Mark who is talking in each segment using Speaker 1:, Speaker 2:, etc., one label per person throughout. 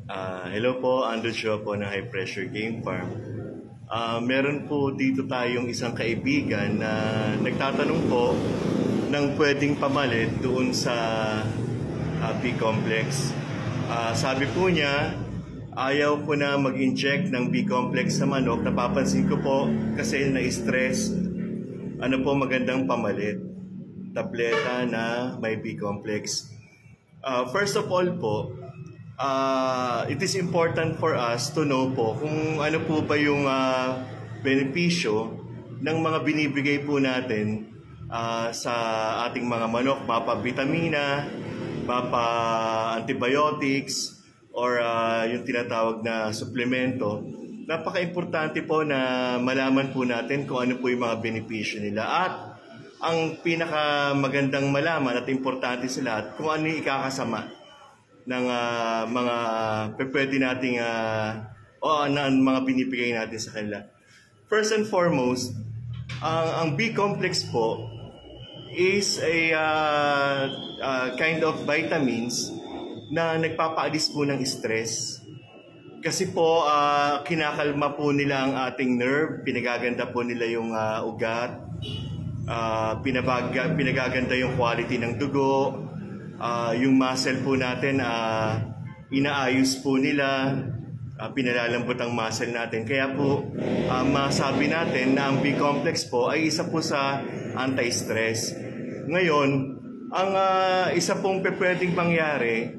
Speaker 1: Hello po, Andrew Chua po ng High Pressure Game Farm. Meron po dito tayong isang kaibigan na nagtatanong po ng pwedeng pamalit doon sa B-complex. Sabi po niya, ayaw po na mag-inject ng B-complex sa manok. Napapansin ko po kasi na-stress. Ano po magandang pamalit? Tableta na may B-complex. First of all po, it is important for us to know po kung ano po ba yung benepisyo ng mga binibigay po natin sa ating mga manok, mapa-vitamina, mapa-antibiotics, or yung tinatawag na suplemento. Napaka-importante po na malaman po natin kung ano po yung mga benepisyo nila. At ang pinakamagandang malaman at importante sa lahat, kung ano yung ikakasama ng mga pwede nating mga binibigay natin sa kanila. First and foremost, ang B-complex po is a kind of vitamins na nagpapaalis po ng stress. Kasi po, kinakalma po nila ang ating nerve, pinagaganda po nila yung ugat, pinagaganda yung quality ng dugo, yung muscle po natin, inaayos po nila, pinalalambot ang muscle natin. Kaya po, masabi natin na ang B-complex po ay isa po sa anti-stress. Ngayon, ang isa pong pwedeng mangyari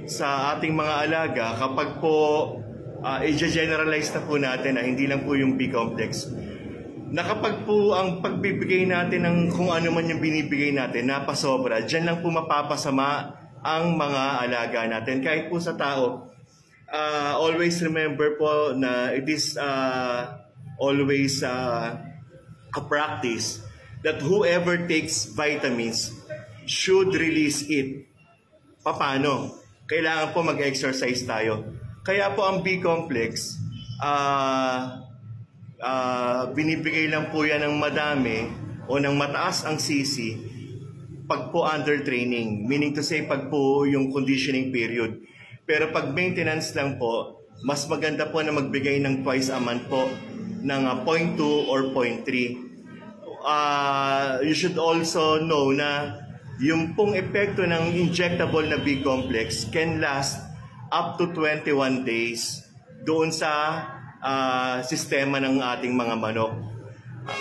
Speaker 1: sa ating mga alaga kapag po i-generalize na po natin na hindi lang po yung B-complex, na kapag po ang pagbibigay natin ng kung ano man yung binibigay natin, napasobra, dyan lang po mapapasama ang mga alaga natin. Kahit po sa tao, always remember po na it is always a practice that whoever takes vitamins should release it. Paano? Kailangan po mag-exercise tayo. Kaya po ang B-complex, binibigay lang po yan ng madami o ng mataas ang CC pag po under training. Meaning to say, pag po yung conditioning period. Pero pag maintenance lang po, mas maganda po na magbigay ng twice a month po ng 0.2 or 0.3. You should also know na yung pong epekto ng injectable na B-complex can last up to 21 days doon sa sistema ng ating mga manok.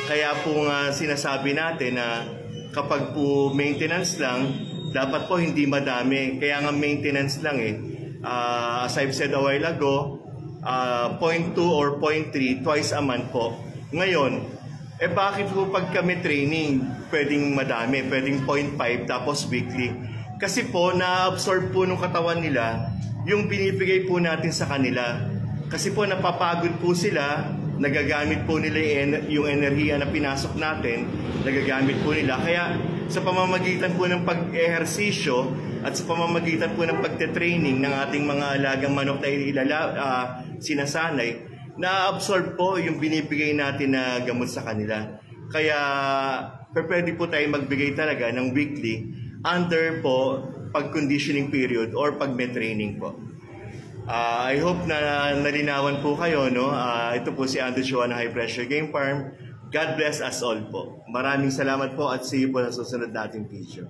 Speaker 1: Kaya po nga sinasabi natin na kapag po maintenance lang, dapat po hindi madami. Kaya nga maintenance lang as I've said a while ago, 0.2 or 0.3 twice a month po. Ngayon, bakit po pag kami training, pwedeng madami, pwedeng 0.5 tapos weekly? Kasi po, na-absorb po ng katawan nila yung binibigay po natin sa kanila. Kasi po napapagod po sila, nagagamit po nila yung enerhiya na pinasok natin, nagagamit po nila. Kaya sa pamamagitan po ng pag-ehersisyo at sa pamamagitan po ng pagte-training ng ating mga alagang manok na sinasanay, na-absorb po yung binibigay natin na gamot sa kanila. Kaya pwede po tayo magbigay talaga ng weekly under po pag-conditioning period or pag-training po. I hope na nalinawan po kayo, no? Ito po si Andrew Chua ng High Pressure Game Farm. God bless us all po. Maraming salamat po at see you po sa susunod nating video.